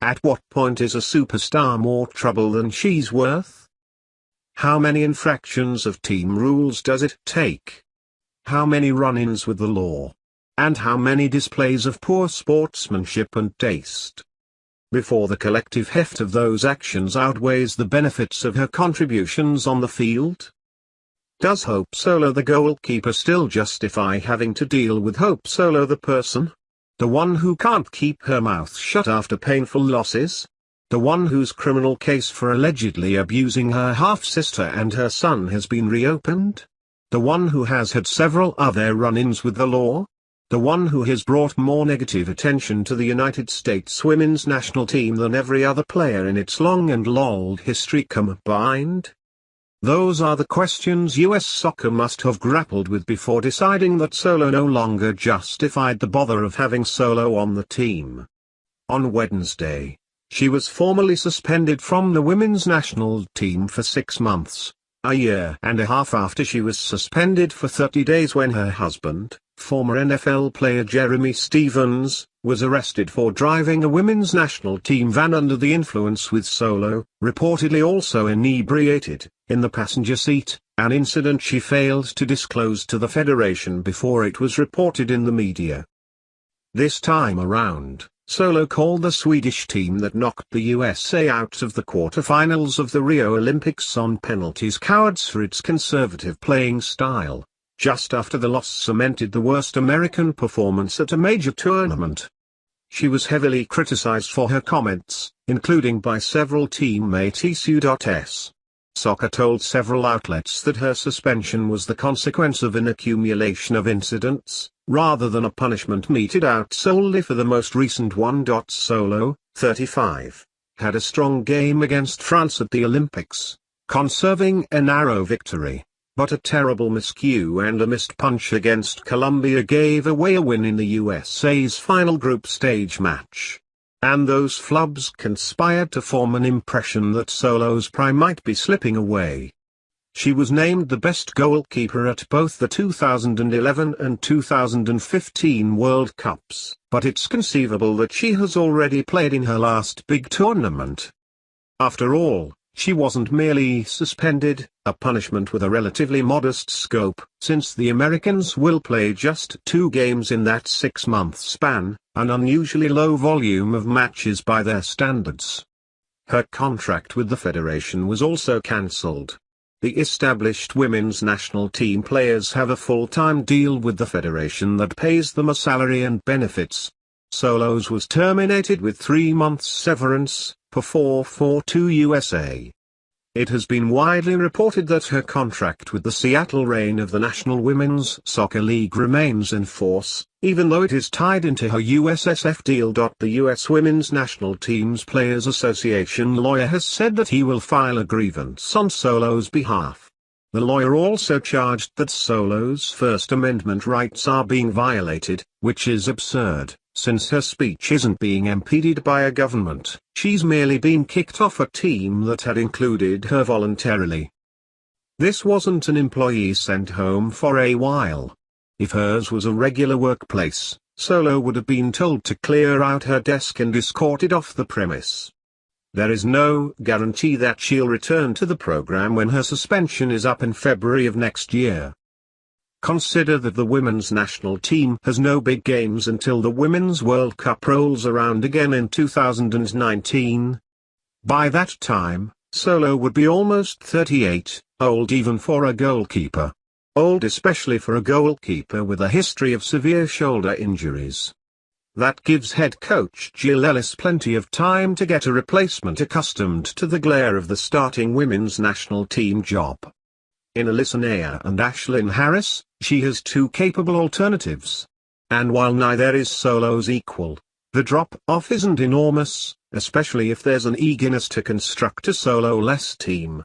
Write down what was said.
At what point is a superstar more trouble than she's worth? How many infractions of team rules does it take? How many run-ins with the law? And how many displays of poor sportsmanship and taste? Before the collective heft of those actions outweighs the benefits of her contributions on the field? Does Hope Solo the goalkeeper still justify having to deal with Hope Solo the person? The one who can't keep her mouth shut after painful losses? The one whose criminal case for allegedly abusing her half-sister and her son has been reopened? The one who has had several other run-ins with the law? The one who has brought more negative attention to the United States women's national team than every other player in its long and laureled history combined? Those are the questions US soccer must have grappled with before deciding that Solo no longer justified the bother of having Solo on the team. On Wednesday, she was formally suspended from the women's national team for 6 months, a year and a half after she was suspended for 30 days when her husband, former NFL player Jeremy Stevens, was arrested for driving a women's national team van under the influence with Solo, reportedly also inebriated, in the passenger seat, an incident she failed to disclose to the federation before it was reported in the media. This time around, Solo called the Swedish team that knocked the USA out of the quarterfinals of the Rio Olympics on penalties cowards for its conservative playing style, just after the loss cemented the worst American performance at a major tournament. She was heavily criticized for her comments, including by several teammates. Issue.s. Soccer told several outlets that her suspension was the consequence of an accumulation of incidents, rather than a punishment meted out solely for the most recent one. Solo, 35, had a strong game against France at the Olympics, conserving a narrow victory, but a terrible miscue and a missed punch against Colombia gave away a win in the USA's final group stage match. And those flubs conspired to form an impression that Solo's prime might be slipping away. She was named the best goalkeeper at both the 2011 and 2015 World Cups, but it's conceivable that she has already played in her last big tournament. After all, she wasn't merely suspended, a punishment with a relatively modest scope, since the Americans will play just 2 games in that 6-month span, an unusually low volume of matches by their standards. Her contract with the federation was also cancelled. The established women's national team players have a full-time deal with the federation that pays them a salary and benefits. Solo's was terminated with 3 months severance, per 442 USA. It has been widely reported that her contract with the Seattle Reign of the National Women's Soccer League remains in force, even though it is tied into her USSF deal. The U.S. Women's National Team's Players Association lawyer has said that he will file a grievance on Solo's behalf. The lawyer also charged that Solo's First Amendment rights are being violated, which is absurd, since her speech isn't being impeded by a government. She's merely been kicked off a team that had included her voluntarily. This wasn't an employee sent home for a while. If hers was a regular workplace, Solo would have been told to clear out her desk and escorted off the premise. There is no guarantee that she'll return to the program when her suspension is up in February of next year. Consider that the women's national team has no big games until the Women's World Cup rolls around again in 2019. By that time, Solo would be almost 38, old even for a goalkeeper. Old especially for a goalkeeper with a history of severe shoulder injuries. That gives head coach Jill Ellis plenty of time to get a replacement accustomed to the glare of the starting women's national team job. In Alyssa Nair and Ashlyn Harris, she has 2 capable alternatives. And while neither is Solo's equal, the drop-off isn't enormous, especially if there's an eagerness to construct a Solo-less team.